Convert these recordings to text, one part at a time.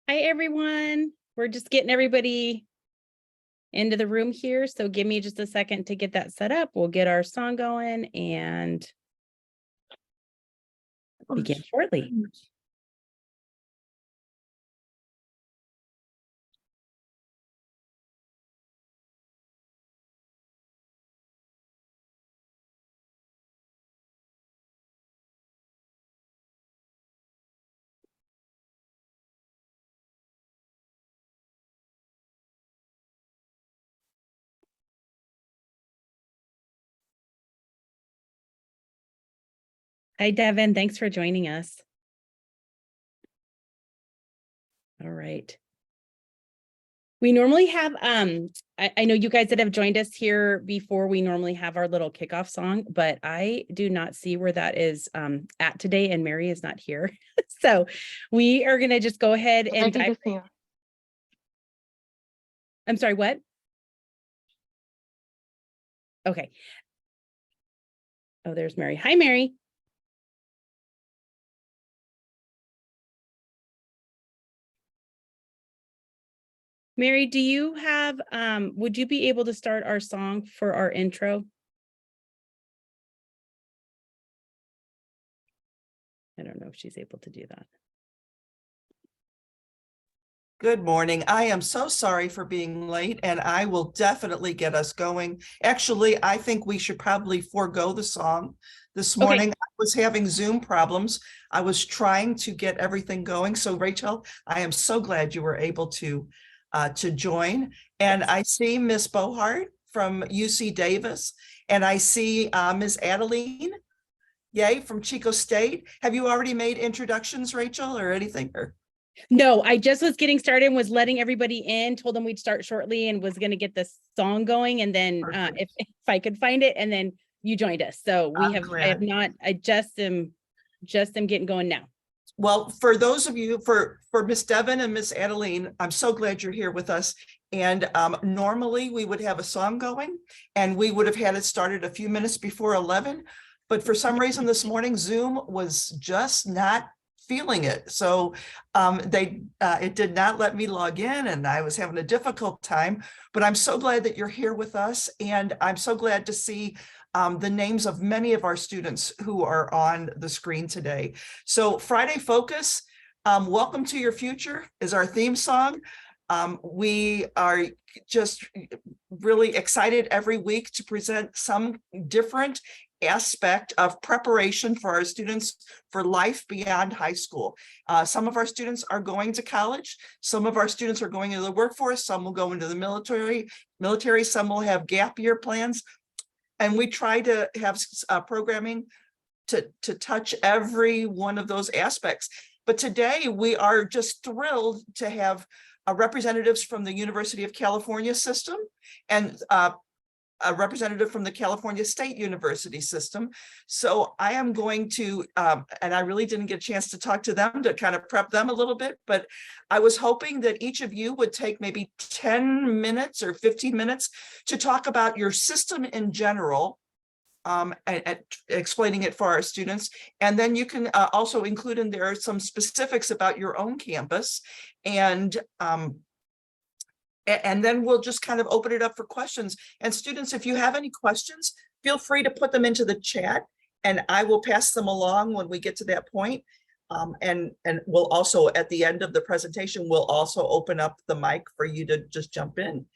Hi, everyone. We're just getting everybody into the room here. So give me just a second to get that set up. We'll get our song going and begin shortly. Hi, Devin. Thanks for joining us. All right. We normally have, I know you guys that have joined us here before, we normally have our little kickoff song, but I do not see where that is at today, and Mary is not here. So we are going to just go ahead and dive. I'm sorry, what? Okay. Oh, there's Mary. Hi, Mary. Mary, do you have, would you be able to start our song for our intro? I don't know if she's able to do that. Good morning. I am so sorry for being late, and I will definitely get us going. Actually, I think we should probably forego the song this morning. I was having Zoom problems. I was trying to get everything going. So Rachel, I am so glad you were able to join. And I see Miss Bohart from UC Davis, and I see Ms. Adeline, yay, from Chico State. Have you already made introductions, Rachel, or anything? No, I just was getting started and was letting everybody in, told them we'd start shortly and was going to get the song going. And then if I could find it, and then you joined us. So I have not, I just am getting going now. Well, for those of you, for Miss Devin and Miss Adeline, I'm so glad you're here with us. And normally we would have a song going and we would have had it started a few minutes before 11. But for some reason this morning, Zoom was just not feeling it. So it did not let me log in, and I was having a difficult time, but I'm so glad that you're here with us. And I'm so glad to see the names of many of our students who are on the screen today. So Friday Focus, Welcome to Your Future is our theme song. We are just really excited every week to present some different aspect of preparation for our students for life beyond high school. Some of our students are going to college. Some of our students are going into the workforce. Some will go into the military. Some will have gap year plans. And we try to have programming to touch every one of those aspects. But today we are just thrilled to have representatives from the University of California system and a representative from the California State University system. So I am going to, and I really didn't get a chance to talk to them to kind of prep them a little bit, but I was hoping that each of you would take maybe 10 minutes or 15 minutes to talk about your system in general, and explaining it for our students. And then you can also include in there some specifics about your own campus. And then we'll just kind of open it up for questions. And students, if you have any questions, feel free to put them into the chat and I will pass them along when we get to that point. And we'll also, at the end of the presentation, we'll also open up the mic for you to just jump in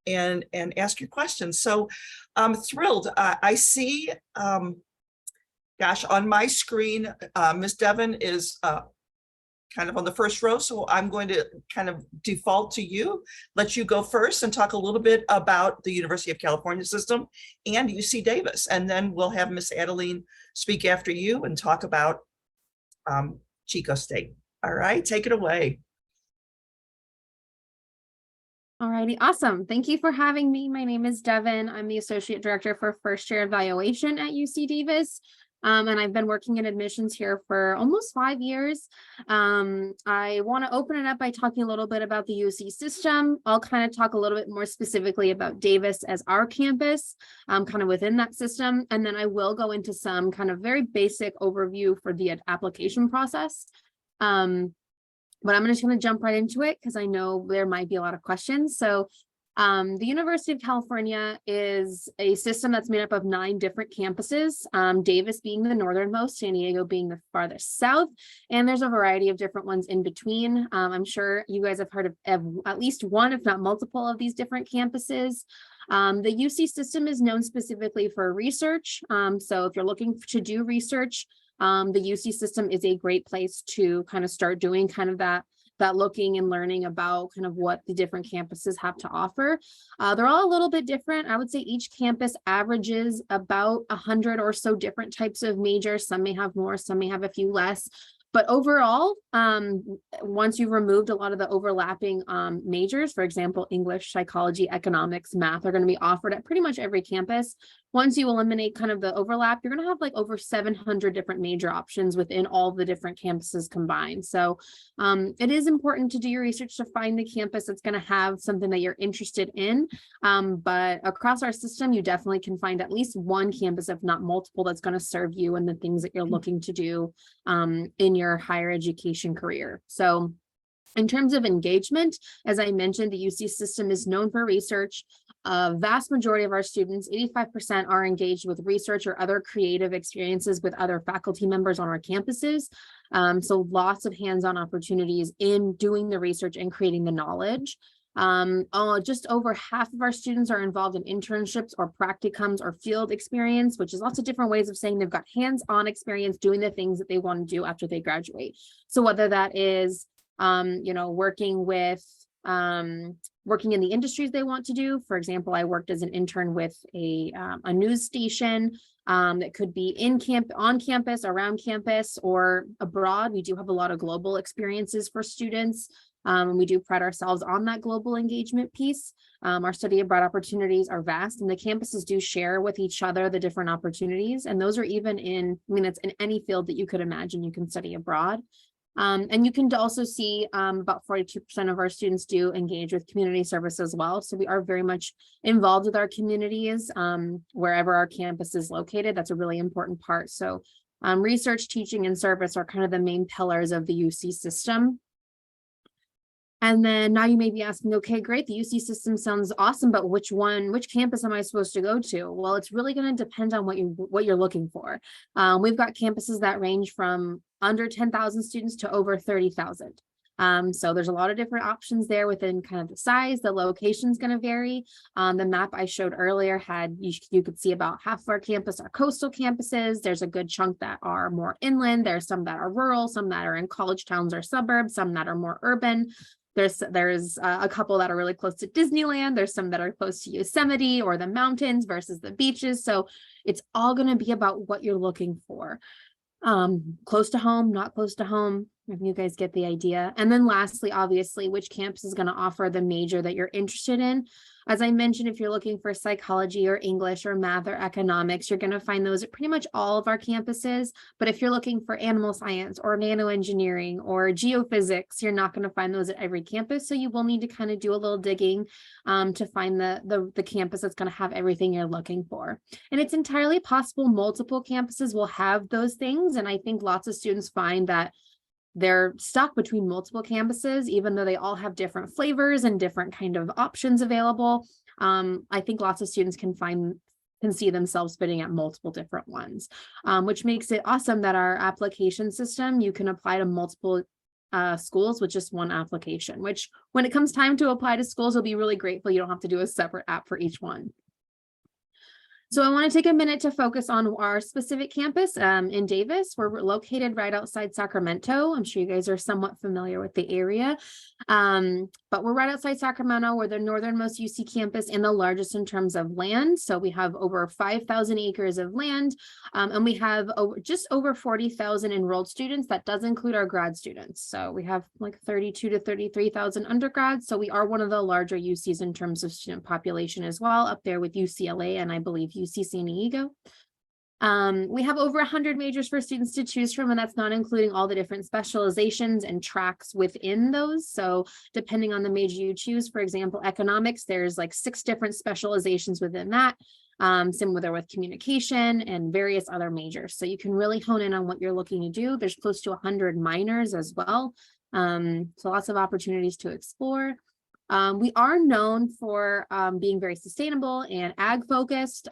and ask your questions. So I'm thrilled. I see, gosh, on my screen, Ms. Devin is kind of on the first row. So I'm going to kind of default to you, let you go first and talk a little bit about the University of California system and UC Davis. And then we'll have Miss Adeline speak after you and talk about Chico State. All right, take it away. All righty, awesome. Thank you for having me. My name is Devin. I'm the Associate Director for First Year Evaluation at UC Davis. And I've been working in admissions here for almost 5 years. I want to open it up by talking a little bit about the UC system. I'll kind of talk a little bit more specifically about Davis as our campus, kind of within that system. And then I will go into some kind of very basic overview for the application process. but I'm just going to jump right into it because I know there might be a lot of questions. So the University of California is a system that's made up of 9 different campuses, Davis being the northernmost, San Diego being the farthest south, and there's a variety of different ones in between. I'm sure you guys have heard of at least one, if not multiple, of these different campuses. The UC system is known specifically for research. So if you're looking to do research, the UC system is a great place to kind of start doing kind of that looking and learning about kind of what the different campuses have to offer. They're all a little bit different. I would say each campus averages about 100 or so different types of majors. Some may have more, some may have a few less. But overall, once you've removed a lot of the overlapping majors, for example, English, psychology, economics, math are going to be offered at pretty much every campus. Once you eliminate kind of the overlap, you're going to have like over 700 different major options within all the different campuses combined. So it is important to do your research to find the campus that's going to have something that you're interested in. But across our system, you definitely can find at least one campus, if not multiple, that's going to serve you and the things that you're looking to do in your higher education career. So in terms of engagement, as I mentioned, the UC system is known for research. A vast majority of our students, 85%, are engaged with research or other creative experiences with other faculty members on our campuses. So lots of hands-on opportunities in doing the research and creating the knowledge. Just over half of our students are involved in internships or practicums or field experience, which is lots of different ways of saying they've got hands-on experience doing the things that they want to do after they graduate. So whether that is, working in the industries they want to do. For example, I worked as an intern with a news station that could be on campus, around campus, or abroad. We do have a lot of global experiences for students. We do pride ourselves on that global engagement piece. Our study abroad opportunities are vast, and the campuses do share with each other the different opportunities. And those are even it's in any field that you could imagine you can study abroad. And you can also see about 42% of our students do engage with community service as well. So we are very much involved with our communities wherever our campus is located. That's a really important part. So research, teaching, and service are kind of the main pillars of the UC system. And then now you may be asking, okay, great, the UC system sounds awesome, but which campus am I supposed to go to? Well, it's really going to depend on what you're looking for. We've got campuses that range from under 10,000 students to over 30,000. So there's a lot of different options there within kind of the size. The location is going to vary. The map I showed earlier you could see about half of our campus are coastal campuses. There's a good chunk that are more inland. There's some that are rural, some that are in college towns or suburbs, some that are more urban. There's a couple that are really close to Disneyland. There's some that are close to Yosemite or the mountains versus the beaches. So it's all going to be about what you're looking for. Close to home, not close to home, if you guys get the idea. And then lastly, obviously, which campus is going to offer the major that you're interested in. As I mentioned, if you're looking for psychology or English or math or economics, you're going to find those at pretty much all of our campuses. But if you're looking for animal science or nanoengineering or geophysics, you're not going to find those at every campus. So you will need to kind of do a little digging to find the campus that's going to have everything you're looking for. And it's entirely possible multiple campuses will have those things. And I think lots of students find that they're stuck between multiple campuses, even though they all have different flavors and different kind of options available. I think lots of students can see themselves fitting at multiple different ones, which makes it awesome that our application system, you can apply to multiple schools with just one application, which when it comes time to apply to schools, you'll be really grateful you don't have to do a separate app for each one. So I want to take a minute to focus on our specific campus in Davis. We're located right outside Sacramento. I'm sure you guys are somewhat familiar with the area, but we're right outside Sacramento. We're the northernmost UC campus and the largest in terms of land. So we have over 5,000 acres of land, and we have just over 40,000 enrolled students. That does include our grad students. So we have like 32 to 33,000 undergrads. So we are one of the larger UCs in terms of student population as well, up there with UCLA and I believe UC San Diego. We have over 100 majors for students to choose from, and that's not including all the different specializations and tracks within those. So depending on the major you choose, for example, economics, there's like 6 different specializations within that, similar with communication and various other majors. So you can really hone in on what you're looking to do. There's close to 100 minors as well. So lots of opportunities to explore. We are known for being very sustainable and ag focused.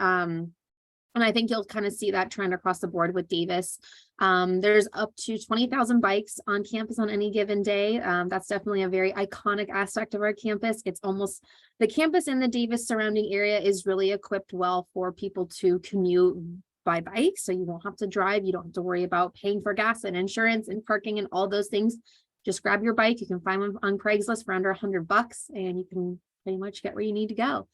And I think you'll kind of see that trend across the board with Davis. There's up to 20,000 bikes on campus on any given day. That's definitely a very iconic aspect of our campus. It's almost the campus in the Davis surrounding area is really equipped well for people to commute by bike. So you won't have to drive. You don't have to worry about paying for gas and insurance and parking and all those things. Just grab your bike. You can find one on Craigslist for under $100 and you can pretty much get where you need to go.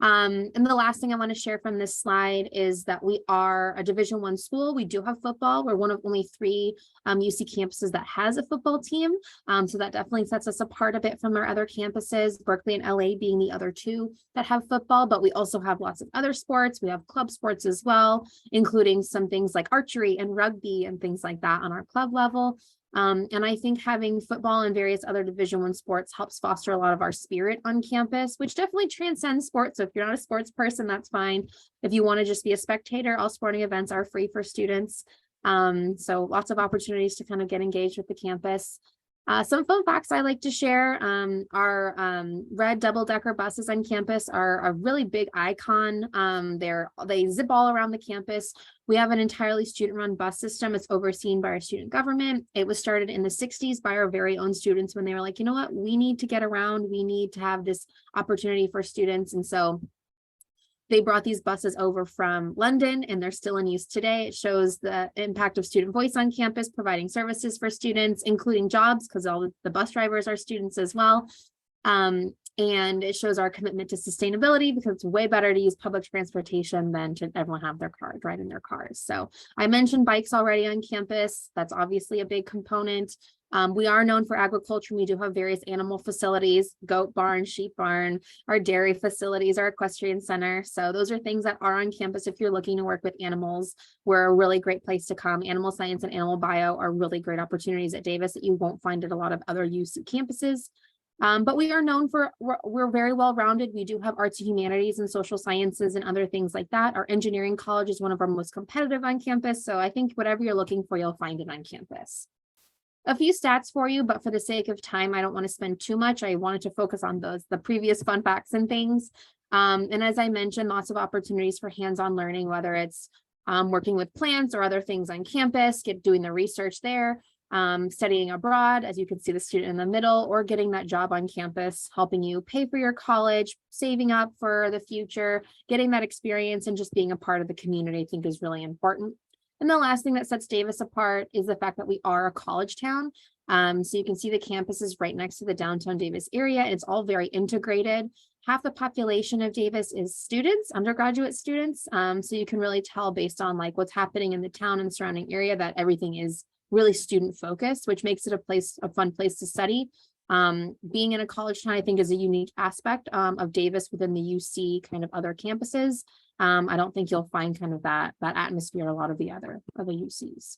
And the last thing I want to share from this slide is that we are a Division I school. We do have football. We're one of only 3 UC campuses that has a football team. So that definitely sets us apart a bit from our other campuses, Berkeley and LA being the other 2 that have football, but we also have lots of other sports. We have club sports as well, including some things like archery and rugby and things like that on our club level. And I think having football and various other Division I sports helps foster a lot of our spirit on campus, which definitely transcends sports. So if you're not a sports person, that's fine. If you want to just be a spectator, all sporting events are free for students. So lots of opportunities to kind of get engaged with the campus. Some fun facts I like to share. Our red double-decker buses on campus are a really big icon. They zip all around the campus. We have an entirely student-run bus system. It's overseen by our student government. It was started in the 60s by our very own students when they were like, you know what, we need to get around. We need to have this opportunity for students. And so they brought these buses over from London and they're still in use today. It shows the impact of student voice on campus, providing services for students, including jobs, because all the bus drivers are students as well. And it shows our commitment to sustainability because it's way better to use public transportation than to everyone have their car, drive in their cars. So I mentioned bikes already on campus. That's obviously a big component. We are known for agriculture. We do have various animal facilities, goat barn, sheep barn, our dairy facilities, our equestrian center. So those are things that are on campus if you're looking to work with animals. We're a really great place to come. Animal science and animal bio are really great opportunities at Davis that you won't find at a lot of other UC campuses. But we are known for, we're very well-rounded. We do have arts and humanities and social sciences and other things like that. Our engineering college is one of our most competitive on campus. So I think whatever you're looking for, you'll find it on campus. A few stats for you, but for the sake of time, I don't want to spend too much. I wanted to focus on the previous fun facts and things. And as I mentioned, lots of opportunities for hands-on learning, whether it's working with plants or other things on campus, doing the research there, studying abroad, as you can see the student in the middle, or getting that job on campus, helping you pay for your college, saving up for the future, getting that experience and just being a part of the community, I think is really important. And the last thing that sets Davis apart is the fact that we are a college town. So you can see the campus is right next to the downtown Davis area. It's all very integrated. Half the population of Davis is students, undergraduate students. So you can really tell based on like what's happening in the town and the surrounding area that everything is really student focused, which makes it a fun place to study. Being in a college town, I think, is a unique aspect of Davis within the UC kind of other campuses. I don't think you'll find kind of that atmosphere a lot of the other UCs.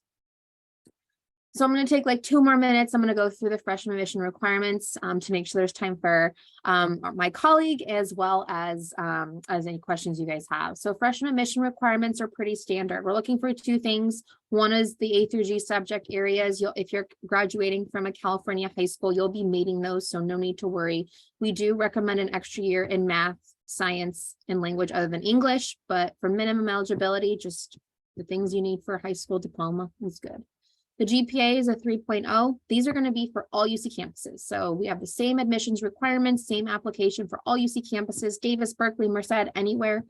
So I'm going to take like 2 more minutes. I'm going to go through the freshman admission requirements to make sure there's time for my colleague as well as any questions you guys have. So freshman admission requirements are pretty standard. We're looking for 2 things. One is the A through G subject areas. If you're graduating from a California high school, you'll be meeting those, so no need to worry. We do recommend an extra year in math, science, and language other than English, but for minimum eligibility, just the things you need for a high school diploma is good. The GPA is a 3.0. These are going to be for all UC campuses. So we have the same admissions requirements, same application for all UC campuses, Davis, Berkeley, Merced, anywhere.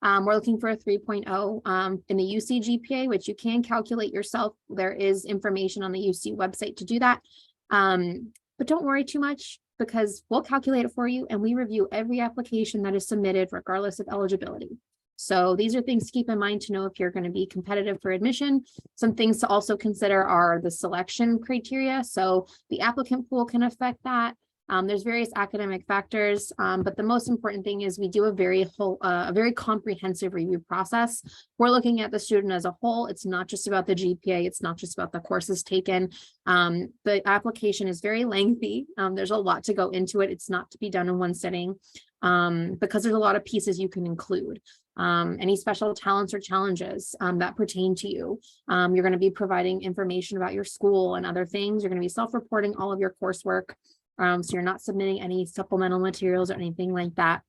We're looking for a 3.0 in the UC GPA, which you can calculate yourself. There is information on the UC website to do that. But don't worry too much because we'll calculate it for you and we review every application that is submitted regardless of eligibility. So these are things to keep in mind to know if you're going to be competitive for admission. Some things to also consider are the selection criteria. So the applicant pool can affect that. There's various academic factors, but the most important thing is we do a very comprehensive review process. We're looking at the student as a whole. It's not just about the GPA. It's not just about the courses taken. The application is very lengthy. There's a lot to go into it. It's not to be done in one sitting because there's a lot of pieces you can include. any special talents or challenges that pertain to you. You're going to be providing information about your school and other things. You're going to be self-reporting all of your coursework. So you're not submitting any supplemental materials or anything like that.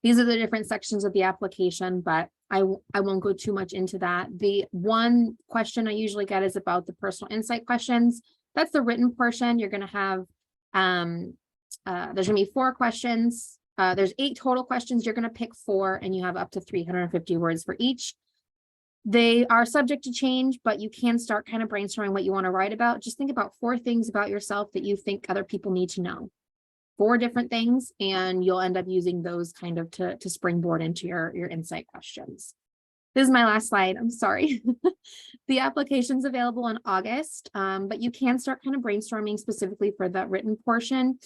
These are the different sections of the application, but I won't go too much into that. The one question I usually get is about the personal insight questions. That's the written portion. You're going to have, there's going to be 4 questions. There's 8 total questions. You're going to pick 4 and you have up to 350 words for each. They are subject to change, but you can start kind of brainstorming what you want to write about. Just think about 4 things about yourself that you think other people need to know. 4 different things, and you'll end up using those kind of to springboard into your insight questions. This is my last slide. I'm sorry. The application's available in August, but you can start kind of brainstorming specifically for the written portion.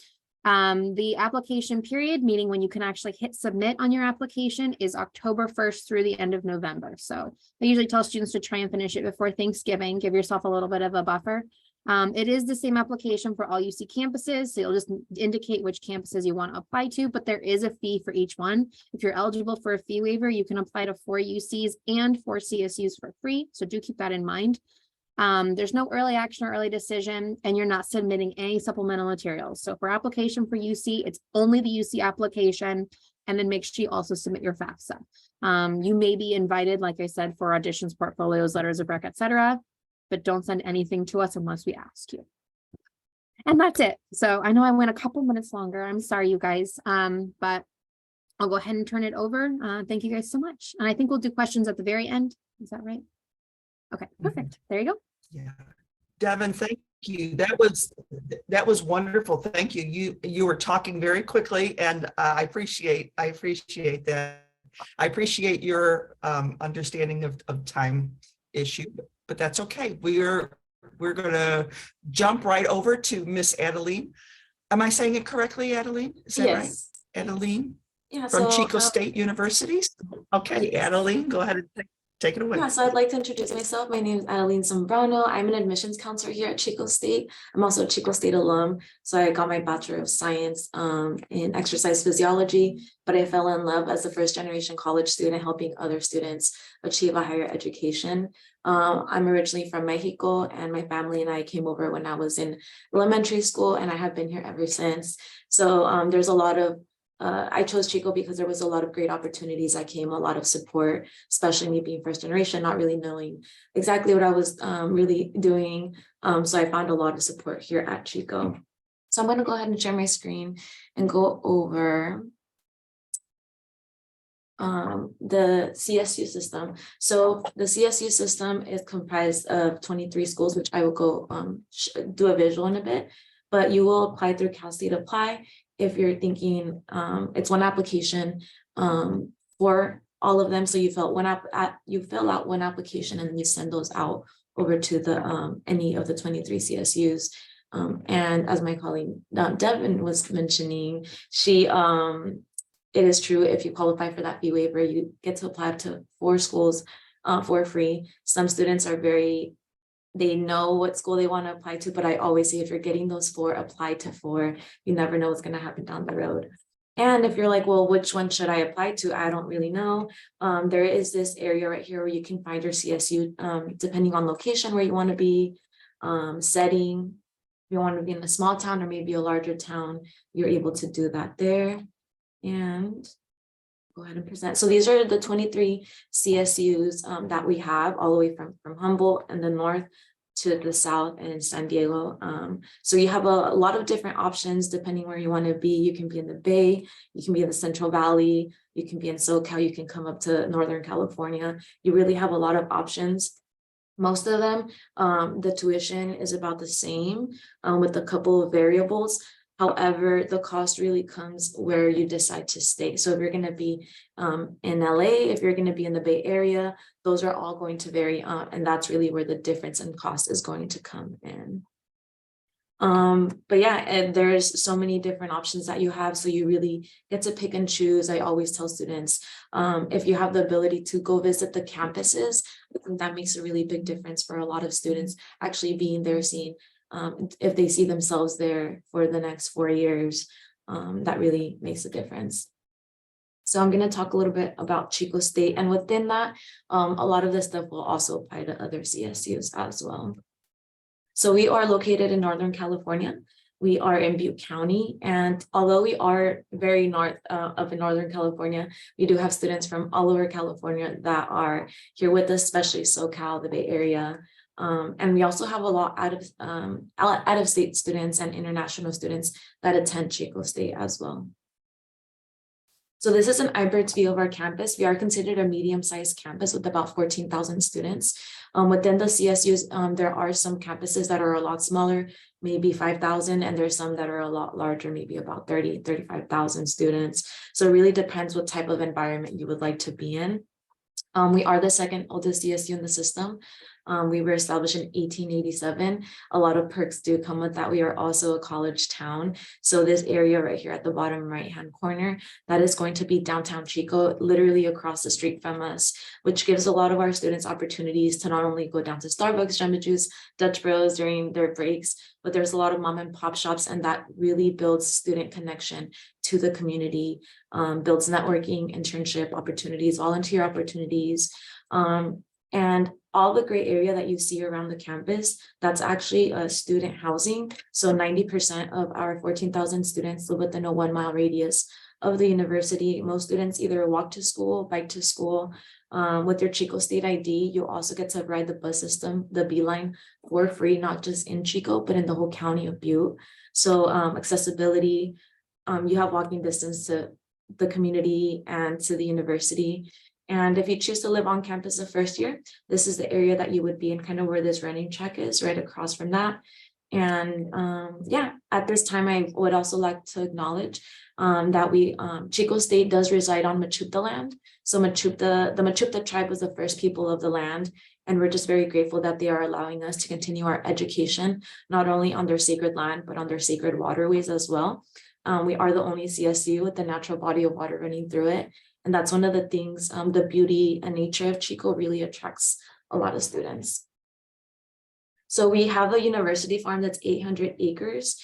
The application period, meaning when you can actually hit submit on your application, is October 1st through the end of November. So I usually tell students to try and finish it before Thanksgiving, give yourself a little bit of a buffer. It is the same application for all UC campuses, so you'll just indicate which campuses you want to apply to, but there is a fee for each one. If you're eligible for a fee waiver, you can apply to 4 UCs and 4 CSUs for free, so do keep that in mind. There's no early action or early decision, and you're not submitting any supplemental materials. So for application for UC, it's only the UC application, and then make sure you also submit your FAFSA. You may be invited, like I said, for auditions, portfolios, letters of rec, etc., but don't send anything to us unless we ask you. And that's it. So I know I went a couple minutes longer. I'm sorry, you guys, but I'll go ahead and turn it over. Thank you guys so much. And I think we'll do questions at the very end. Is that right? Okay, perfect. There you go. Yeah. Devin, thank you. That was wonderful. Thank you. You were talking very quickly, and I appreciate that. I appreciate your understanding of time issue, but that's okay. We're going to jump right over to Miss Adeline. Am I saying it correctly, Adeline? Is that right? Adeline? Yeah, from Chico State University. Okay, Adeline, go ahead and take it away. Yeah, so I'd like to introduce myself. My name is Adeline Zambrano. I'm an admissions counselor here at Chico State. I'm also a Chico State alum. So I got my Bachelor of Science in exercise physiology, but I fell in love as a first generation college student, helping other students achieve a higher education. I'm originally from Mexico, and my family and I came over when I was in elementary school, and I have been here ever since. So there's a lot of I chose Chico because there was a lot of great opportunities that came, a lot of support, especially me being first generation, not really knowing exactly what I was really doing. So I found a lot of support here at Chico. So I'm going to go ahead and share my screen and go over the CSU system. So the CSU system is comprised of 23 schools, which I will go do a visual in a bit, but you will apply through Cal State Apply. If you're thinking it's one application for all of them. So you fill out one application and then you send those out over to the any of the 23 CSUs. And as my colleague Devin was mentioning, it is true, if you qualify for that fee waiver, you get to apply to 4 schools for free. Some students are they know what school they want to apply to, but I always say if you're getting those 4, apply to 4. You never know what's going to happen down the road. And if you're like, well, which one should I apply to? I don't really know. There is this area right here where you can find your CSU, depending on location where you want to be, setting. If you want to be in a small town or maybe a larger town, you're able to do that there. And go ahead and present. So these are the 23 CSUs that we have all the way from Humboldt in the north to the south and in San Diego. So you have a lot of different options depending where you want to be. You can be in the Bay, you can be in the Central Valley, you can be in SoCal, you can come up to Northern California. You really have a lot of options. Most of them, the tuition is about the same with a couple of variables. However, the cost really comes where you decide to stay. So if you're going to be in LA, if you're going to be in the Bay Area, those are all going to vary. And that's really where the difference in cost is going to come in. But yeah, and there's so many different options that you have. So you really get to pick and choose. I always tell students, if you have the ability to go visit the campuses, I think that makes a really big difference for a lot of students actually being there, seeing if they see themselves there for the next 4 years, that really makes a difference. So I'm going to talk a little bit about Chico State, and within that, a lot of this stuff will also apply to other CSUs as well. So we are located in Northern California. We are in Butte County, and although we are very north of in Northern California, we do have students from all over California that are here with us, especially SoCal, the Bay Area. And we also have a lot out of state students and international students that attend Chico State as well. So this is an iBird's view of our campus. We are considered a medium-sized campus with about 14,000 students. Within the CSUs, there are some campuses that are a lot smaller, maybe 5,000, and there's some that are a lot larger, maybe about 35,000 students. So it really depends what type of environment you would like to be in. We are the second oldest CSU in the system. We were established in 1887. A lot of perks do come with that. We are also a college town. So this area right here at the bottom right-hand corner, that is going to be downtown Chico, literally across the street from us, which gives a lot of our students opportunities to not only go down to Starbucks, Jamba Juice, Dutch Bros during their breaks, but there's a lot of mom and pop shops, and that really builds student connection to the community, builds networking, internship opportunities, volunteer opportunities, and all the gray area that you see around the campus, that's actually student housing. So 90% of our 14,000 students live within a 1 mile radius of the university. Most students either walk to school, bike to school. With your Chico State ID, you also get to ride the bus system, the B line, for free, not just in Chico, but in the whole county of Butte. So accessibility, you have walking distance to the community and to the university. And if you choose to live on campus the first year, this is the area that you would be in, kind of where this running track is, right across from that. And yeah, at this time, I would also like to acknowledge that Chico State does reside on Machupta land. So the Machupta tribe was the first people of the land. And we're just very grateful that they are allowing us to continue our education, not only on their sacred land, but on their sacred waterways as well. We are the only CSU with the natural body of water running through it. And that's one of the things, the beauty and nature of Chico really attracts a lot of students. So we have a university farm that's 800 acres.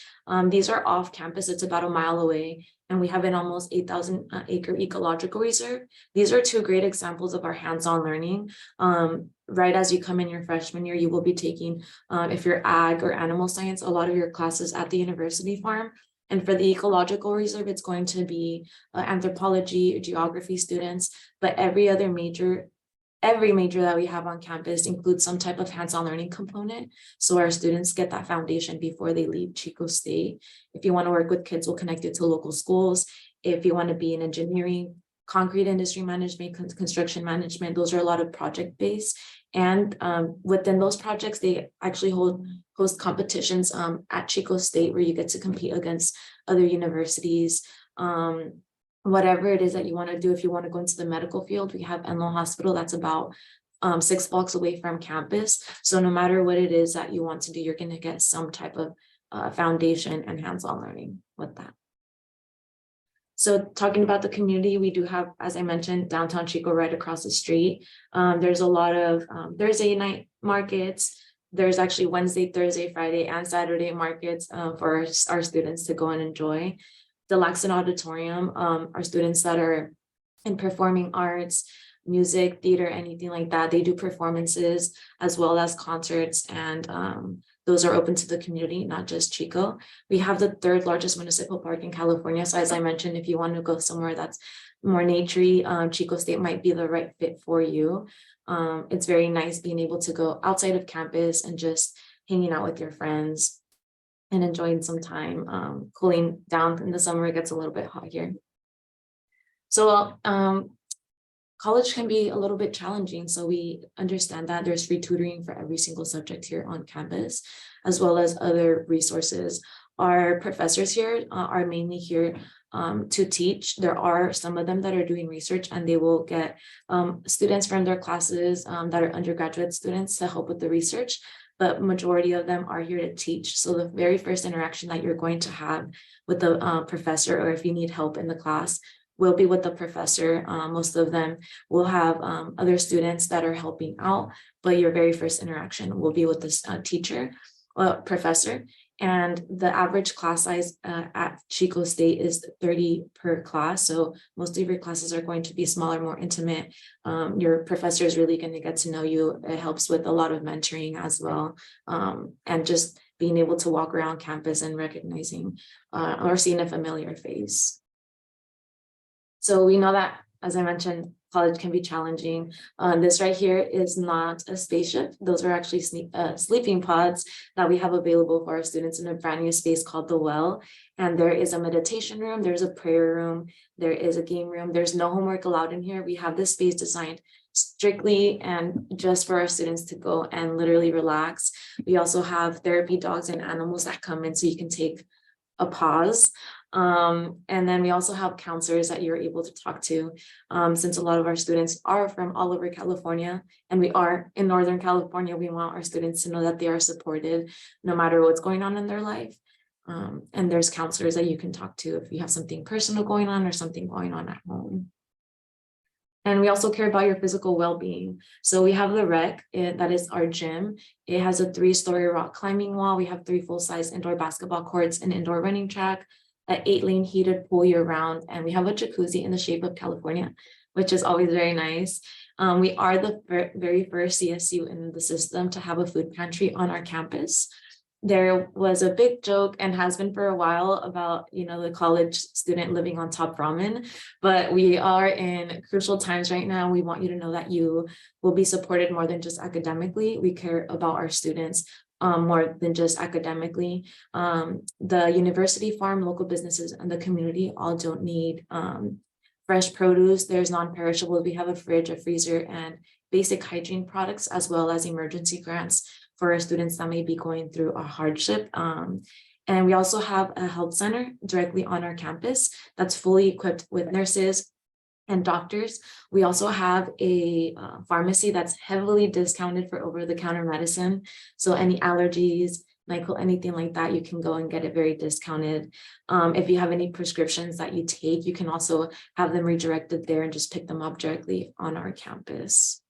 These are off campus, it's about a mile away. And we have an almost 8,000 acre ecological reserve. These are two great examples of our hands-on learning. Right as you come in your freshman year, you will be taking, if you're ag or animal science, a lot of your classes at the university farm. And for the ecological reserve, it's going to be anthropology, geography students, but every major that we have on campus includes some type of hands-on learning component. So our students get that foundation before they leave Chico State. If you want to work with kids, we'll connect you to local schools. If you want to be in engineering, concrete industry management, construction management, those are a lot of project-based. And within those projects, they actually host competitions at Chico State where you get to compete against other universities. Whatever it is that you want to do, if you want to go into the medical field, we have Enloe Hospital that's about 6 blocks away from campus. So no matter what it is that you want to do, you're going to get some type of foundation and hands-on learning with that. So talking about the community, we do have, as I mentioned, downtown Chico right across the street. There's a lot of Thursday night markets. There's actually Wednesday, Thursday, Friday, and Saturday markets for our students to go and enjoy. The Laxton Auditorium, our students that are in performing arts, music, theater, anything like that, they do performances as well as concerts, and those are open to the community, not just Chico. We have the 3rd largest municipal park in California. So as I mentioned, if you want to go somewhere that's more naturey, Chico State might be the right fit for you. It's very nice being able to go outside of campus and just hanging out with your friends and enjoying some time, cooling down. In the summer, it gets a little bit hot here. So college can be a little bit challenging, so we understand that. There's free tutoring for every single subject here on campus, as well as other resources. Our professors here are mainly here to teach. There are some of them that are doing research, and they will get students from their classes that are undergraduate students to help with the research, but majority of them are here to teach. So the very first interaction that you're going to have with the professor, or if you need help in the class, will be with the professor. Most of them will have other students that are helping out, but your very first interaction will be with this teacher, professor. And the average class size at Chico State is 30 per class. So most of your classes are going to be smaller, more intimate. Your professor is really going to get to know you. It helps with a lot of mentoring as well. And just being able to walk around campus and recognizing or seeing a familiar face. So we know that, as I mentioned, college can be challenging. This right here is not a spaceship. Those are actually sleeping pods that we have available for our students in a brand new space called The Well. And there is a meditation room, there's a prayer room, there is a game room. There's no homework allowed in here. We have this space designed strictly and just for our students to go and literally relax. We also have therapy dogs and animals that come in so you can take a pause. And then we also have counselors that you're able to talk to, since a lot of our students are from all over California, and we are in Northern California. We want our students to know that they are supported no matter what's going on in their life. And there's counselors that you can talk to if you have something personal going on or something going on at home. And we also care about your physical well-being. So we have the rec, that is our gym. It has a 3-story rock climbing wall. We have 3 full-size indoor basketball courts, an indoor running track, an 8-lane heated pool year-round, and we have a jacuzzi in the shape of California, which is always very nice. We are the very first CSU in the system to have a food pantry on our campus. There was a big joke, and has been for a while, about the college student living on top ramen, but we are in crucial times right now. We want you to know that you will be supported more than just academically. We care about our students more than just academically. The university farm, local businesses, and the community all don't need fresh produce. There's non-perishables. We have a fridge, a freezer, and basic hygiene products, as well as emergency grants for our students that may be going through a hardship. And we also have a health center directly on our campus that's fully equipped with nurses and doctors. We also have a pharmacy that's heavily discounted for over-the-counter medicine. So any allergies, NyQuil, anything like that, you can go and get it very discounted. If you have any prescriptions that you take, you can also have them redirected there and just pick them up directly on our campus.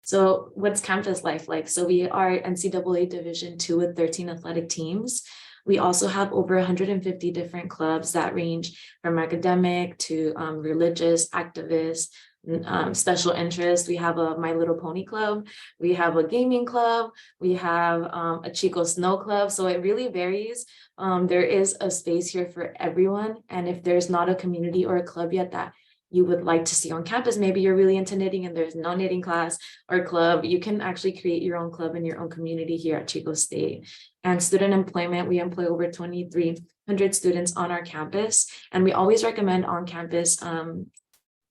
So what's campus life like? So we are NCAA Division II with 13 athletic teams. We also have over 150 different clubs that range from academic to religious, activist, special interest. We have a My Little Pony club. We have a gaming club. We have a Chico Snow club. So it really varies. There is a space here for everyone. And if there's not a community or a club yet that you would like to see on campus, maybe you're really into knitting and there's no knitting class or club, you can actually create your own club in your own community here at Chico State. And student employment, we employ over 2,300 students on our campus, and we always recommend on-campus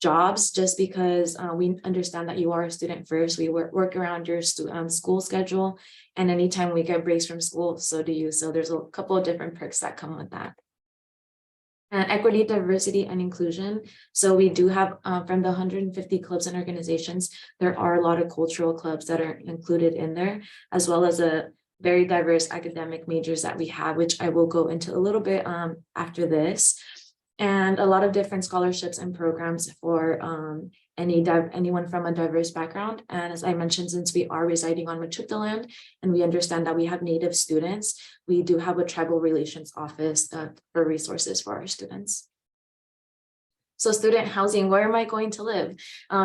jobs, just because we understand that you are a student first. We work around your school schedule, and anytime we get breaks from school, so do you. So there's a couple of different perks that come with that. And equity, diversity, and inclusion. So we do have from the 150 clubs and organizations, there are a lot of cultural clubs that are included in there, as well as a very diverse academic majors that we have, which I will go into a little bit after this. And a lot of different scholarships and programs for anyone from a diverse background. And as I mentioned, since we are residing on Mechoopda land and we understand that we have Native students, we do have a tribal relations office for resources for our students. So student housing, where am I going to live?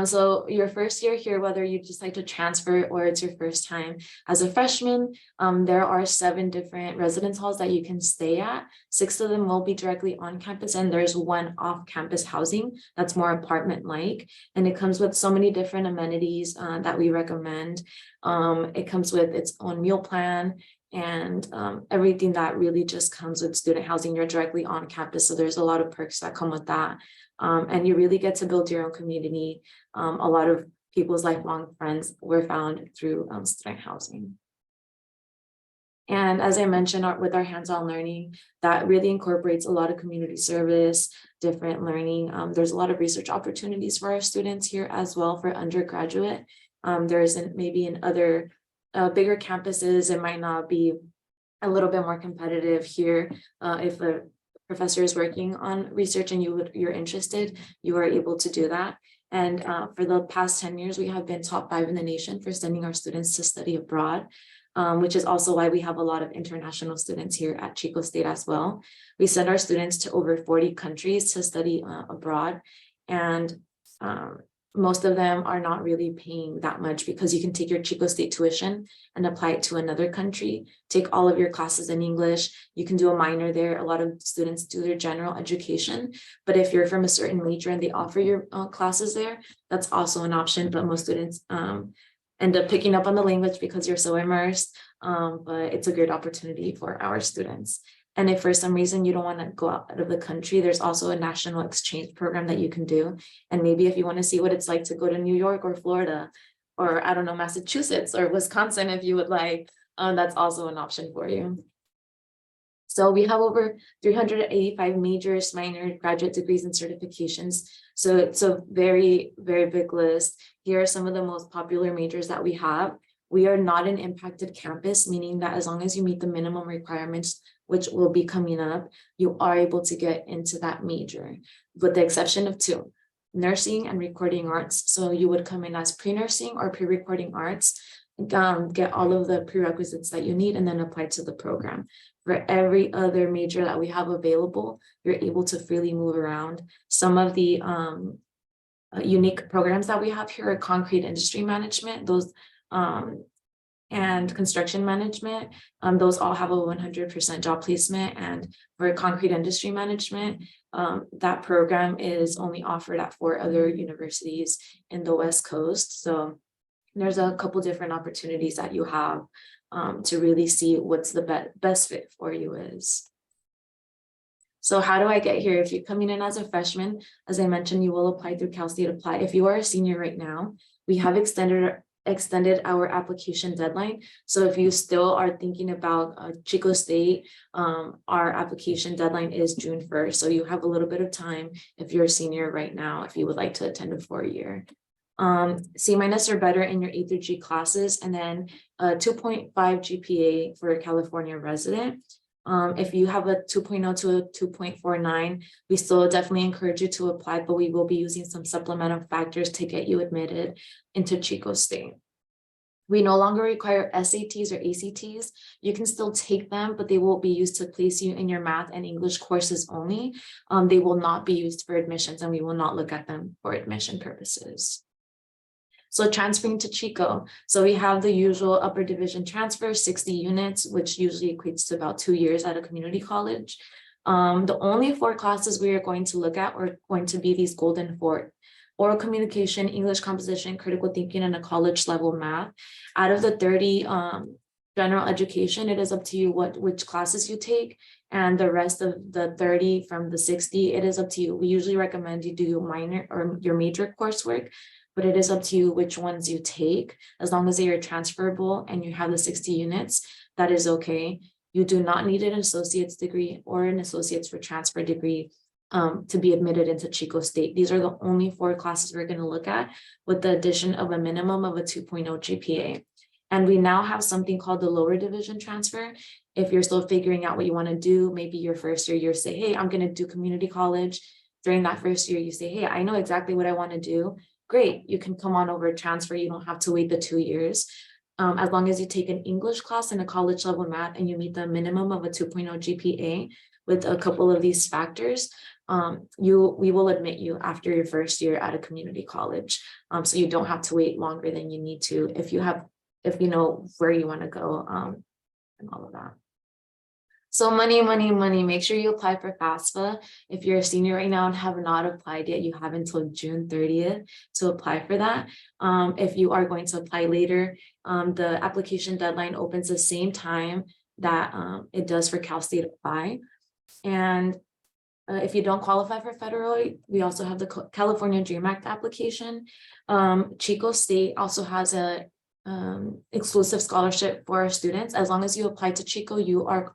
So your first year here, whether you decide to transfer or it's your first time as a freshman, there are 7 different residence halls that you can stay at. 6 of them will be directly on campus, and there's 1 off-campus housing that's more apartment-like. And it comes with so many different amenities that we recommend. It comes with its own meal plan and everything that really just comes with student housing. You're directly on campus, so there's a lot of perks that come with that. And you really get to build your own community. A lot of people's lifelong friends were found through student housing. And as I mentioned, with our hands-on learning, that really incorporates a lot of community service, different learning. There's a lot of research opportunities for our students here as well for undergraduate. There isn't maybe in other bigger campuses, it might not be a little bit more competitive here. If a professor is working on research and you're interested, you are able to do that. And for the past 10 years, we have been top 5 in the nation for sending our students to study abroad. which is also why we have a lot of international students here at Chico State as well. We send our students to over 40 countries to study abroad, and most of them are not really paying that much because you can take your Chico State tuition and apply it to another country, take all of your classes in English. You can do a minor there. A lot of students do their general education, but if you're from a certain major and they offer your classes there, that's also an option. But most students end up picking up on the language because you're so immersed, but it's a great opportunity for our students. And if for some reason you don't want to go out of the country, there's also a national exchange program that you can do. And maybe if you want to see what it's like to go to New York or Florida, or I don't know, Massachusetts or Wisconsin, if you would like, that's also an option for you. So we have over 385 majors, minor, graduate degrees, and certifications. So it's a very, very big list. Here are some of the most popular majors that we have. We are not an impacted campus, meaning that as long as you meet the minimum requirements, which will be coming up, you are able to get into that major, with the exception of two: nursing and recording arts. So you would come in as pre-nursing or pre-recording arts, get all of the prerequisites that you need, and then apply to the program. For every other major that we have available, you're able to freely move around. Some of the unique programs that we have here are concrete industry management, those and construction management. Those all have a 100% job placement. And for concrete industry management, that program is only offered at 4 other universities in the West Coast. So there's a couple different opportunities that you have to really see what's the best fit for you is. So how do I get here? If you're coming in as a freshman, as I mentioned, you will apply through Cal State Apply. If you are a senior right now, we have extended our application deadline. So if you still are thinking about Chico State, our application deadline is June 1st. So you have a little bit of time if you're a senior right now, if you would like to attend a 4-year. C- or better in your A through G classes, and then 2.5 GPA for a California resident. If you have a 2.0 to a 2.49, we still definitely encourage you to apply, but we will be using some supplemental factors to get you admitted into Chico State. We no longer require SATs or ACTs. You can still take them, but they will be used to place you in your math and English courses only. They will not be used for admissions, and we will not look at them for admission purposes. So transferring to Chico. So we have the usual upper division transfer, 60 units, which usually equates to about 2 years at a community college. The only 4 classes we are going to look at are going to be these golden 4: oral communication, English composition, critical thinking, and a college level math. Out of the 30 general education, it is up to you which classes you take. And the rest of the 30 from the 60, it is up to you. We usually recommend you do minor or your major coursework, but it is up to you which ones you take. As long as they are transferable and you have the 60 units, that is okay. You do not need an associate's degree or an associate's for transfer degree to be admitted into Chico State. These are the only 4 classes we're going to look at, with the addition of a minimum of a 2.0 GPA. And we now have something called the lower division transfer. If you're still figuring out what you want to do, maybe your first year, you say, hey, I'm going to do community college. During that first year, you say, hey, I know exactly what I want to do. Great, you can come on over, transfer. You don't have to wait the 2 years. As long as you take an English class and a college level math and you meet the minimum of a 2.0 GPA with a couple of these factors, we will admit you after your first year at a community college. So you don't have to wait longer than you need to if you know where you want to go and all of that. So money. Make sure you apply for FAFSA. If you're a senior right now and have not applied yet, you have until June 30th to apply for that. If you are going to apply later, the application deadline opens the same time that it does for Cal State Apply. And if you don't qualify for federal, we also have the California Dream Act application. Chico State also has a exclusive scholarship for our students. As long as you apply to Chico, you are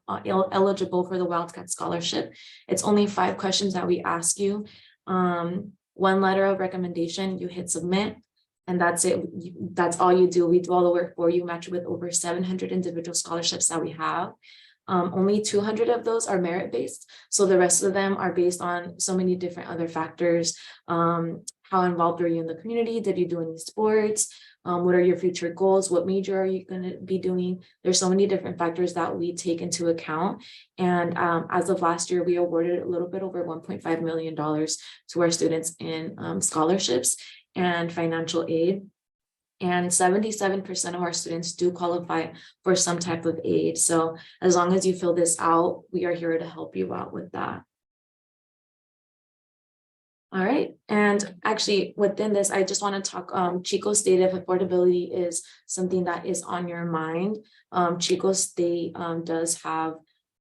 eligible for the Wildcat Scholarship. It's only 5 questions that we ask you. 1 letter of recommendation, you hit submit, and that's it. That's all you do. We do all the work for you, match with over 700 individual scholarships that we have. Only 200 of those are merit-based. So the rest of them are based on so many different other factors. How involved were you in the community? Did you do any sports? What are your future goals? What major are you going to be doing? There's so many different factors that we take into account. And as of last year, we awarded a little bit over $1.5 million to our students in scholarships and financial aid. And 77% of our students do qualify for some type of aid. So as long as you fill this out, we are here to help you out with that. All right, and actually within this, I just want to talk, Chico State, if affordability is something that is on your mind. Chico State does have,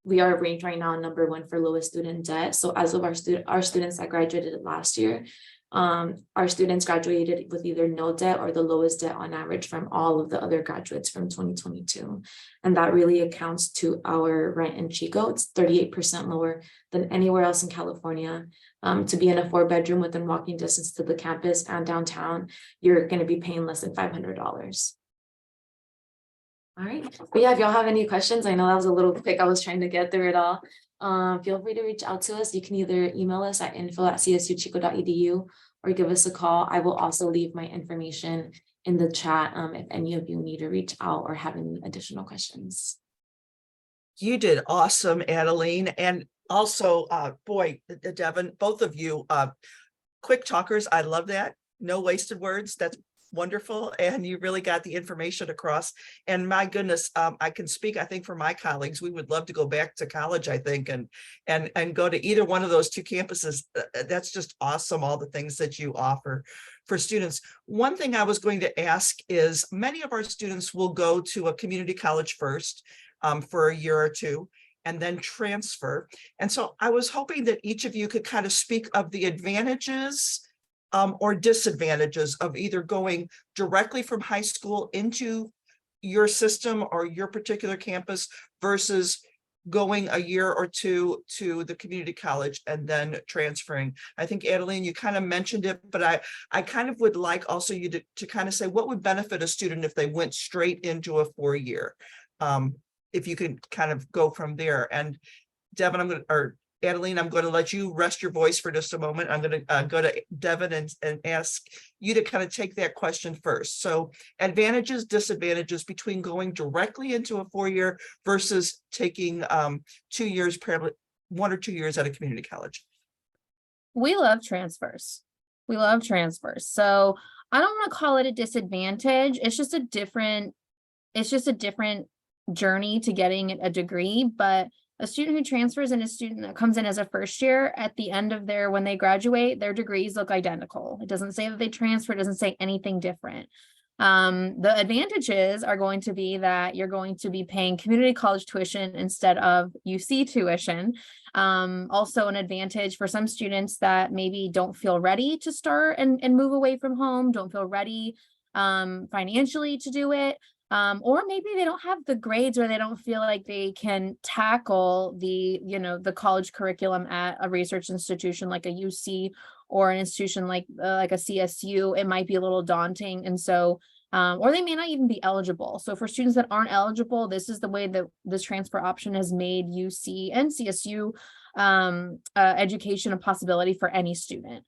we are ranked right now #1 for lowest student debt. So as of our students that graduated last year, our students graduated with either no debt or the lowest debt on average from all of the other graduates from 2022. And that really accounts to our rent in Chico. It's 38% lower than anywhere else in California. To be in a 4-bedroom within walking distance to the campus and downtown, you're going to be paying less than $500. All right, but yeah, if y'all have any questions, I know that was a little quick. I was trying to get through it all. Feel free to reach out to us. You can either email us at info@csuchico.edu or give us a call. I will also leave my information in the chat if any of you need to reach out or have any additional questions. You did awesome, Adeline. And also, boy, Devin, both of you, quick talkers. I love that. No wasted words. That's wonderful. And you really got the information across. And my goodness, I can speak, I think, for my colleagues. We would love to go back to college, I think, and go to either one of those 2 campuses. That's just awesome, all the things that you offer for students. One thing I was going to ask is, many of our students will go to a community college first for a year or 2, and then transfer. And so I was hoping that each of you could kind of speak of the advantages or disadvantages of either going directly from high school into your system or your particular campus versus going a year or 2 to the community college and then transferring. I think, Adeline, you kind of mentioned it, but I kind of would like also you to kind of say what would benefit a student if they went straight into a 4-year. If you could kind of go from there. And Devin, Adeline, I'm going to let you rest your voice for just a moment. I'm going to go to Devin and ask you to kind of take that question first. So advantages, disadvantages between going directly into a 4-year versus taking 2 years, probably 1 or 2 years at a community college. We love transfers. We love transfers. So I don't want to call it a disadvantage. It's just a different journey to getting a degree. But a student who transfers and a student that comes in as a first year, at the end of when they graduate, their degrees look identical. It doesn't say that they transfer, it doesn't say anything different. The advantages are going to be that you're going to be paying community college tuition instead of UC tuition. Also an advantage for some students that maybe don't feel ready to start and move away from home, don't feel ready financially to do it. Or maybe they don't have the grades, or they don't feel like they can tackle the college curriculum at a research institution like a UC or an institution like a CSU. It might be a little daunting. And so, or they may not even be eligible. So for students that aren't eligible, this is the way that this transfer option has made UC and CSU education a possibility for any student.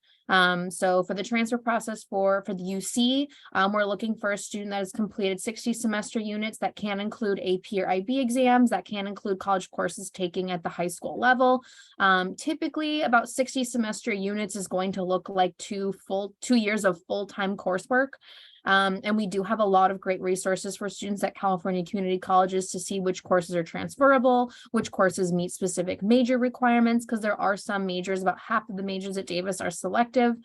So for the transfer process for the UC, we're looking for a student that has completed 60 semester units that can include AP or IB exams, that can include college courses taking at the high school level. Typically about 60 semester units is going to look like 2 years of full-time coursework. And we do have a lot of great resources for students at California community colleges to see which courses are transferable, which courses meet specific major requirements, because there are some majors, about half of the majors at Davis are selective,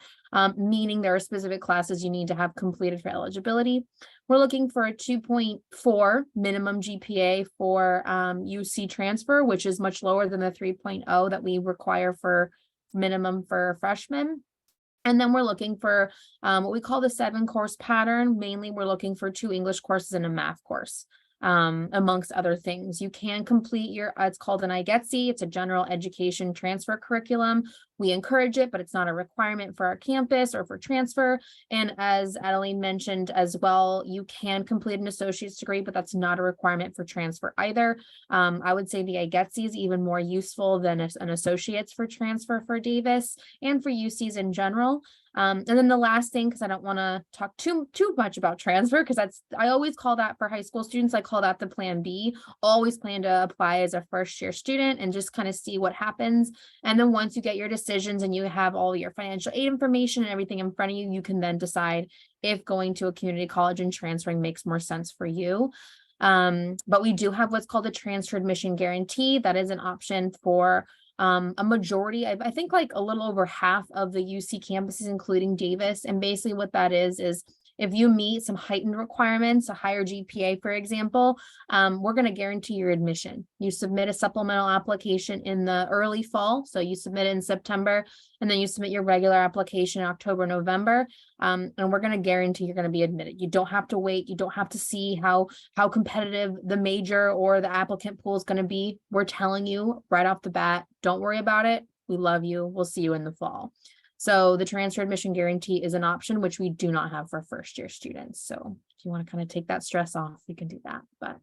meaning there are specific classes you need to have completed for eligibility. We're looking for a 2.4 minimum GPA for UC transfer, which is much lower than the 3.0 that we require for minimum for freshmen. And then we're looking for what we call the 7-course pattern. Mainly, we're looking for 2 English courses and a math course, amongst other things. You can complete it's called an IGETC. It's a general education transfer curriculum, We encourage it, but it's not a requirement for our campus or for transfer. And as Adeline mentioned as well, you can complete an associate's degree, but that's not a requirement for transfer either. I would say the IGETC is even more useful than an associate's for transfer for Davis and for UCs in general. And then the last thing, because I don't want to talk too much about transfer, because I always call that for high school students, I call that the plan B. Always plan to apply as a first year student and just kind of see what happens. And then once you get your decisions and you have all your financial aid information and everything in front of you, you can then decide if going to a community college and transferring makes more sense for you. But we do have what's called a transfer admission guarantee. That is an option for a majority, I think like a little over half of the UC campuses, including Davis. And basically what that is if you meet some heightened requirements, a higher GPA, for example, we're going to guarantee your admission. You submit a supplemental application in the early fall. So you submit it in September, and then you submit your regular application in October, November. And we're going to guarantee you're going to be admitted. You don't have to wait. You don't have to see how competitive the major or the applicant pool is going to be. We're telling you right off the bat, don't worry about it. We love you. We'll see you in the fall. So the transfer admission guarantee is an option, which we do not have for first year students. So if you want to kind of take that stress off, you can do that. But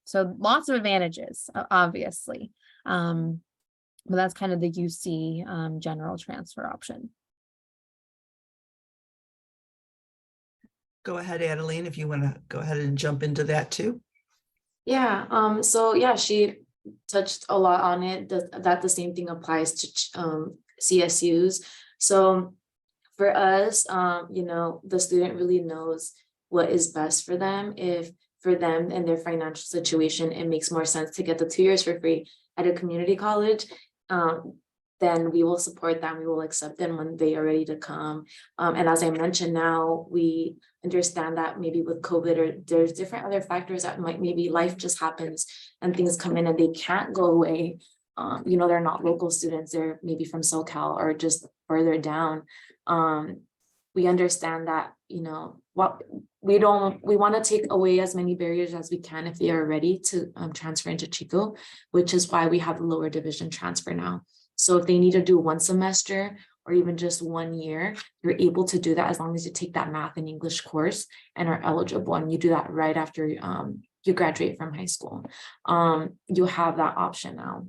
so lots of advantages, obviously. But that's kind of the UC general transfer option. Go ahead, Adeline, if you want to go ahead and jump into that too. Yeah, so yeah, she touched a lot on it, that the same thing applies to CSUs. So for us, the student really knows what is best for them. If for them and their financial situation, it makes more sense to get the 2 years for free at a community college, then we will support them. We will accept them when they are ready to come. And as I mentioned, now we understand that maybe with COVID or there's different other factors that maybe life just happens and things come in and they can't go away. They're not local students, they're maybe from SoCal or just further down. We understand that, what we want to take away as many barriers as we can if they are ready to transfer into Chico, which is why we have a lower division transfer now. So if they need to do one semester or even just 1 year, you're able to do that as long as you take that math and English course and are eligible, and you do that right after you graduate from high school. You have that option now.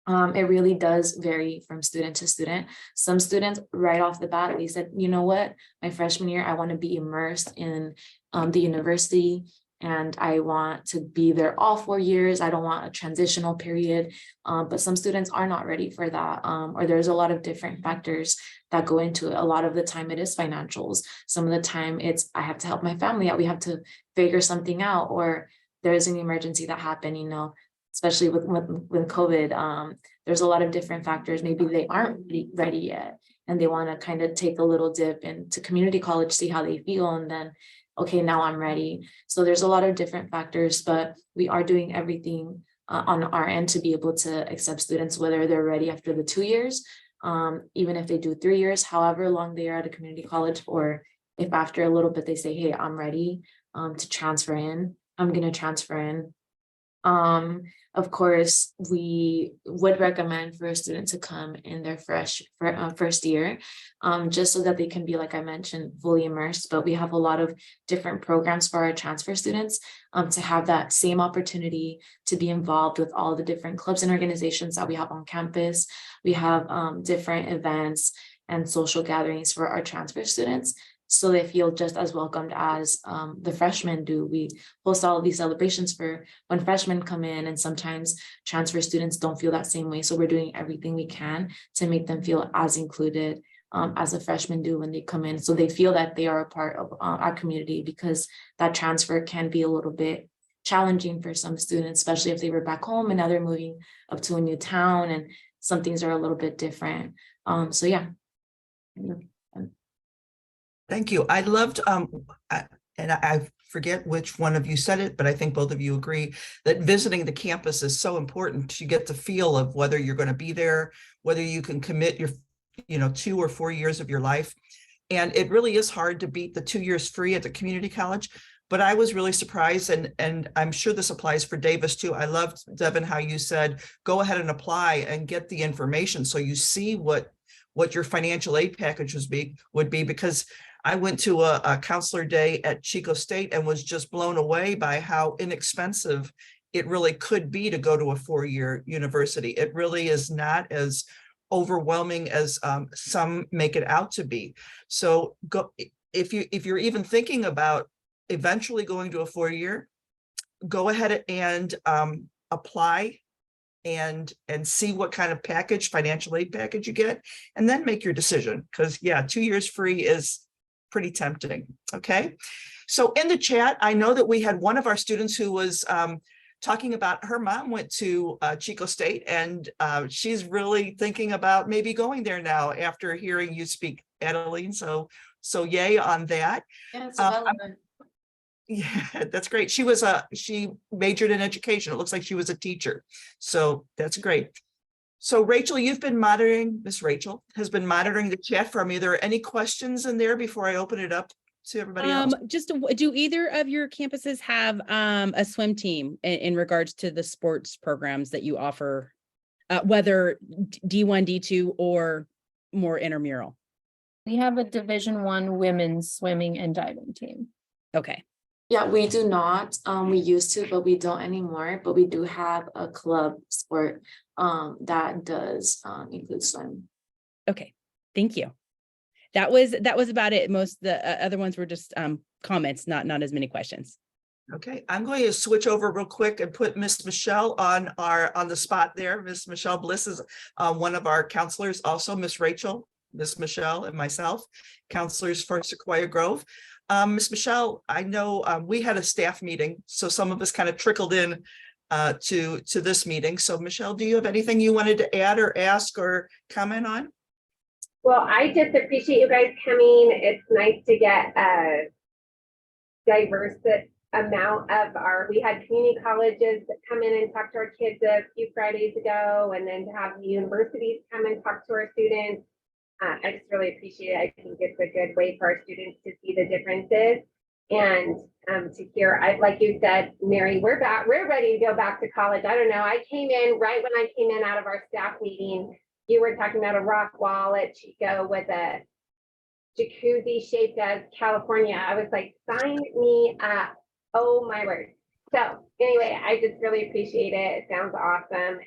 It really does vary from student to student. Some students right off the bat, they said, you know what, my freshman year, I want to be immersed in the university and I want to be there all 4 years. I don't want a transitional period. But some students are not ready for that. Or there's a lot of different factors that go into it. A lot of the time it is financials. Some of the time it's, I have to help my family out. We have to figure something out, or there's an emergency that happened, especially with COVID. There's a lot of different factors. Maybe they aren't ready yet and they want to kind of take a little dip into community college, see how they feel, and then, okay, now I'm ready. So there's a lot of different factors, but we are doing everything on our end to be able to accept students, whether they're ready after the 2 years, even if they do 3 years, however long they are at a community college, or if after a little bit they say, hey, I'm ready to transfer in, I'm going to transfer in. Of course, we would recommend for a student to come in their first year, just so that they can be, like I mentioned, fully immersed. But we have a lot of different programs for our transfer students to have that same opportunity to be involved with all the different clubs and organizations that we have on campus. We have different events and social gatherings for our transfer students, so they feel just as welcomed as the freshmen do. We host all of these celebrations for when freshmen come in, and sometimes transfer students don't feel that same way. So we're doing everything we can to make them feel as included as the freshmen do when they come in. So they feel that they are a part of our community, because that transfer can be a little bit challenging for some students, especially if they were back home and now they're moving up to a new town and some things are a little bit different. So yeah. Thank you. I loved, and I forget which one of you said it, but I think both of you agree that visiting the campus is so important to get the feel of whether you're going to be there, whether you can commit your, 2 or 4 years of your life. And it really is hard to beat the 2 years free at the community college. But I was really surprised, and I'm sure this applies for Davis too. I loved, Devin, how you said, go ahead and apply and get the information so you see what your financial aid package would be, because I went to a counselor day at Chico State and was just blown away by how inexpensive it really could be to go to a 4-year university. It really is not as overwhelming as some make it out to be. So go, if you're even thinking about eventually going to a 4-year, go ahead and apply and see what kind of package, financial aid package you get, and then make your decision. Because yeah, 2 years free is pretty tempting. Okay. So in the chat, I know that we had one of our students who was talking about her mom went to Chico State, and she's really thinking about maybe going there now after hearing you speak, Adeline. So yay on that. Yeah, it's relevant. Yeah, that's great. She majored in education. It looks like she was a teacher. So that's great. So Rachel, you've been monitoring, Miss Rachel has been monitoring the chat for me. Are there any questions in there before I open it up to everybody else? Just do either of your campuses have a swim team in regards to the sports programs that you offer, whether D1, D2, or more intramural? We have a Division I women's swimming and diving team. Okay. Yeah, we do not. We used to, but we don't anymore. But we do have a club sport that does include swim. Okay. Thank you. That was about it. Most the other ones were just comments, not as many questions. Okay, I'm going to switch over real quick and put Miss Michelle on the spot there. Miss Michelle Bliss is one of our counselors, also Miss Rachel, Miss Michelle, and myself, counselors for Sequoia Grove. Miss Michelle, I know we had a staff meeting, so some of us kind of trickled in to this meeting. So Michelle, do you have anything you wanted to add or ask or comment on? Well, I just appreciate you guys coming. It's nice to get a diverse amount of we had community colleges that come in and talk to our kids a few Fridays ago, and then to have the universities come and talk to our students. I just really appreciate it. I think it's a good way for our students to see the differences and to hear, like you said, Mary, we're ready to go back to college. I don't know. I came in right when I came in out of our staff meeting. You were talking about a rock wall at Chico with a jacuzzi shaped as California. I was like, sign me up. Oh my word. So anyway, I just really appreciate it. It sounds awesome.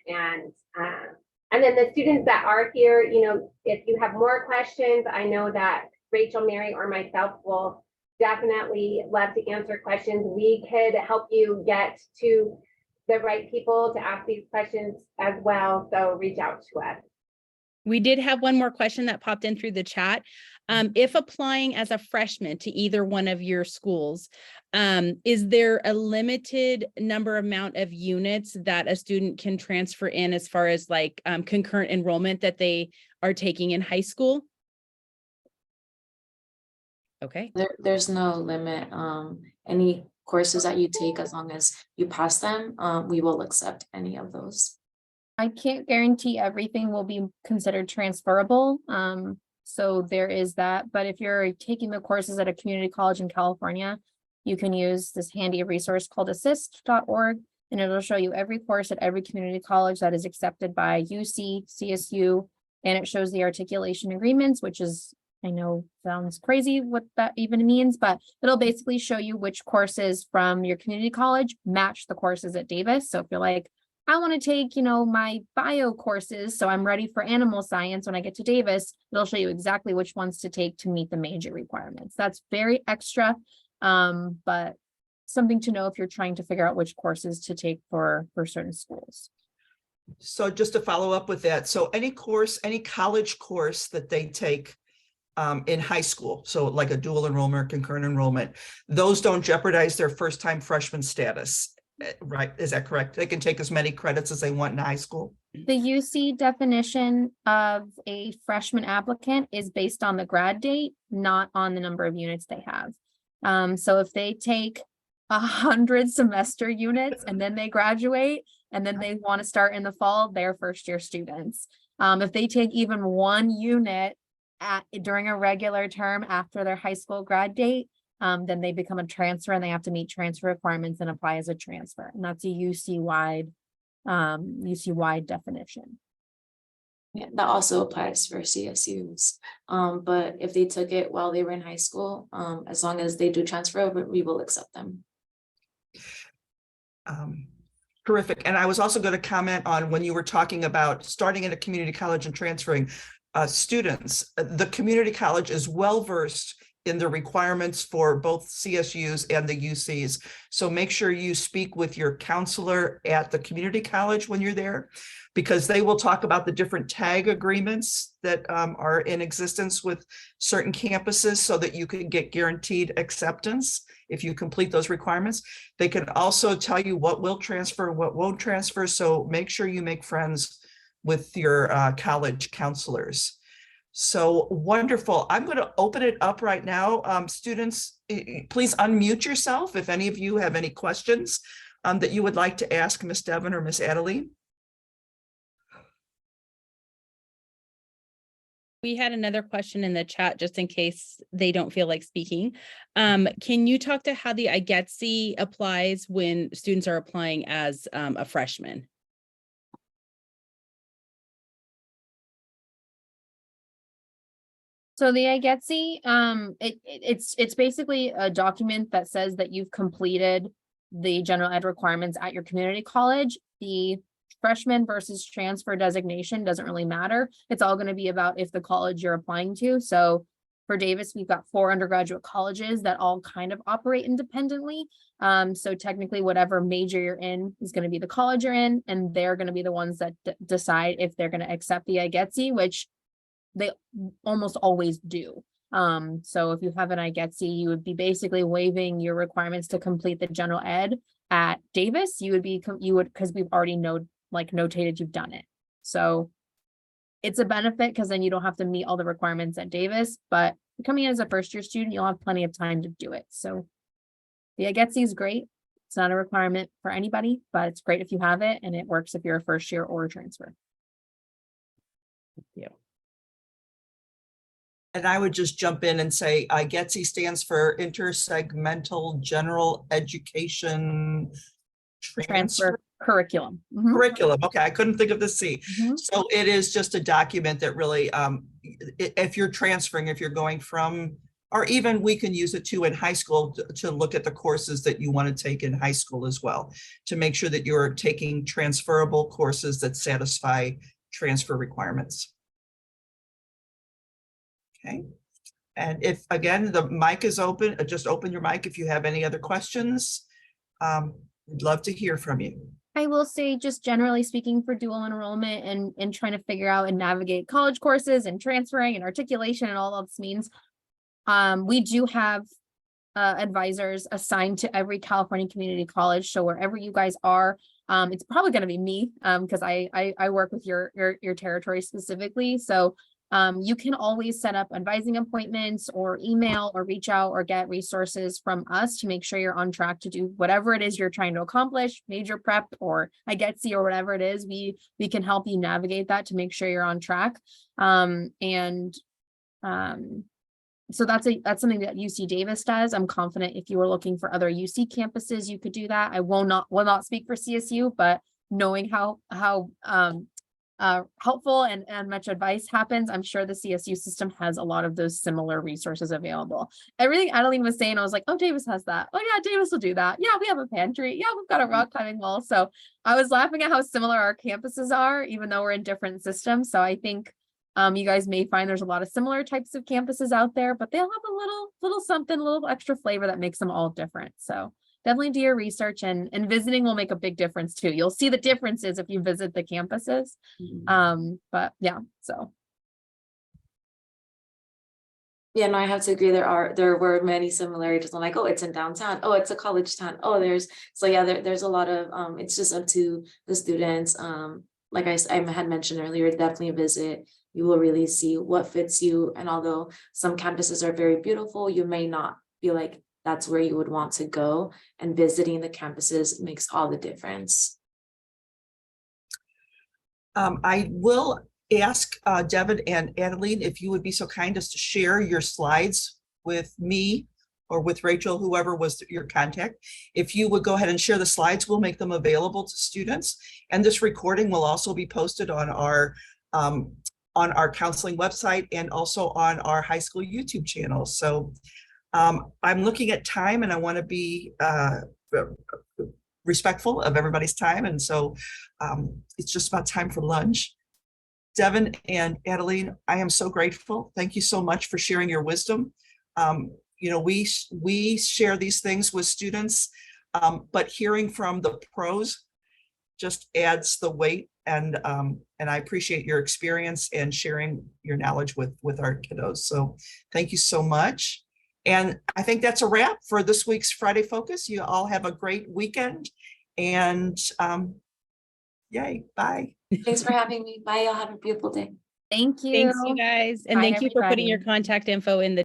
And then the students that are here, you know, if you have more questions, I know that Rachel, Mary, or myself will definitely love to answer questions. We could help you get to the right people to ask these questions as well. So reach out to us. We did have one more question that popped in through the chat. If applying as a freshman to either one of your schools, is there a limited amount of units that a student can transfer in as far as like concurrent enrollment that they are taking in high school? Okay. There's no limit. Any courses that you take, as long as you pass them, we will accept any of those. I can't guarantee everything will be considered transferable. So there is that. But if you're taking the courses at a community college in California, you can use this handy resource called assist.org, and it'll show you every course at every community college that is accepted by UC, CSU, and it shows the articulation agreements, which is, I know sounds crazy what that even means, but it'll basically show you which courses from your community college match the courses at Davis. So if you're like, I want to take, you know, my bio courses, so I'm ready for animal science when I get to Davis, it'll show you exactly which ones to take to meet the major requirements. That's very extra, but something to know if you're trying to figure out which courses to take for certain schools. So just to follow up with that, so any college course that they take in high school, so like a dual enrollment, concurrent enrollment, those don't jeopardize their first-time freshman status, right? Is that correct? They can take as many credits as they want in high school? The UC definition of a freshman applicant is based on the grad date, not on the number of units they have. So if they take 100 semester units and then they graduate and then they want to start in the fall, they're first-year students. If they take even one unit during a regular term after their high school grad date, then they become a transfer and they have to meet transfer requirements and apply as a transfer. And that's a UC-wide definition. Yeah, that also applies for CSUs. But if they took it while they were in high school, as long as they do transfer over, we will accept them. Terrific. And I was also going to comment on when you were talking about starting at a community college and transferring students. The community college is well-versed in the requirements for both CSUs and the UCs. So make sure you speak with your counselor at the community college when you're there, because they will talk about the different tag agreements that are in existence with certain campuses so that you can get guaranteed acceptance if you complete those requirements. They can also tell you what will transfer, what won't transfer. So make sure you make friends with your college counselors. So wonderful. I'm going to open it up right now. Students, please unmute yourself if any of you have any questions that you would like to ask Ms. Devon or Ms. Adeline. We had another question in the chat just in case they don't feel like speaking. Can you talk to how the IGETC applies when students are applying as a freshman? So the IGETC, it's basically a document that says that you've completed the general ed requirements at your community college. The freshman versus transfer designation doesn't really matter. It's all going to be about if the college you're applying to. So for Davis, we've got 4 undergraduate colleges that all kind of operate independently. So technically whatever major you're in is going to be the college you're in, and they're going to be the ones that decide if they're going to accept the IGETC, which they almost always do. So if you have an IGETC, you would be basically waiving your requirements to complete the general ed at Davis. You would because we've already notated you've done it. So it's a benefit because then you don't have to meet all the requirements at Davis, but coming in as a first year student, you'll have plenty of time to do it. So the IGETC is great. It's not a requirement for anybody, but it's great if you have it, and it works if you're a first year or a transfer. Thank you. And I would just jump in and say IGETC stands for Intersegmental General Education Transfer Curriculum. Mhm. Curriculum. Okay, I couldn't think of the C. Mhm. So it is just a document that really, if you're transferring, if you're going from, or even we can use it too in high school to look at the courses that you want to take in high school as well, to make sure that you're taking transferable courses that satisfy transfer requirements. Okay. And if, again, the mic is open, just open your mic if you have any other questions. We'd love to hear from you. I will say, just generally speaking, for dual enrollment and trying to figure out and navigate college courses and transferring and articulation and all this means, we do have advisors assigned to every California community college. So wherever you guys are, it's probably going to be me because I work with your territory specifically. So you can always set up advising appointments or email or reach out or get resources from us to make sure you're on track to do whatever it is you're trying to accomplish, major prep or IGETC or whatever it is. We can help you navigate that to make sure you're on track. So that's something that UC Davis does. I'm confident if you were looking for other UC campuses, you could do that. I will not speak for CSU, but knowing how helpful and much advice happens, I'm sure the CSU system has a lot of those similar resources available. Everything Adeline was saying, I was like, oh, Davis has that. Oh yeah, Davis will do that. Yeah, we have a pantry. Yeah, we've got a rock climbing wall. So I was laughing at how similar our campuses are, even though we're in different systems. So I think you guys may find there's a lot of similar types of campuses out there, but they'll have a little something, a little extra flavor that makes them all different. So definitely do your research, and visiting will make a big difference too. You'll see the differences if you visit the campuses. But yeah, so. Yeah, no, I have to agree. There were many similarities. I'm like, oh, it's in downtown. Oh, it's a college town. Oh, so yeah, there's a lot of, it's just up to the students. Like I had mentioned earlier, definitely visit. You will really see what fits you. And although some campuses are very beautiful, you may not feel like that's where you would want to go, and visiting the campuses makes all the difference. I will ask Devon and Adeline if you would be so kind as to share your slides with me or with Rachel, whoever was your contact. If you would go ahead and share the slides, we'll make them available to students. And this recording will also be posted on our counseling website and also on our high school YouTube channel. So I'm looking at time and I want to be respectful of everybody's time. And so it's just about time for lunch. Devin and Adeline, I am so grateful. Thank you so much for sharing your wisdom. You know, we share these things with students, but hearing from the pros just adds the weight. And I appreciate your experience and sharing your knowledge with our kiddos. So thank you so much. And I think that's a wrap for this week's Friday Focus. You all have a great weekend and yay, bye. Thanks for having me. Bye. Y'all have a beautiful day. Thank you. Thanks, you guys. And Bye, thank you for putting your everybody. contact info in the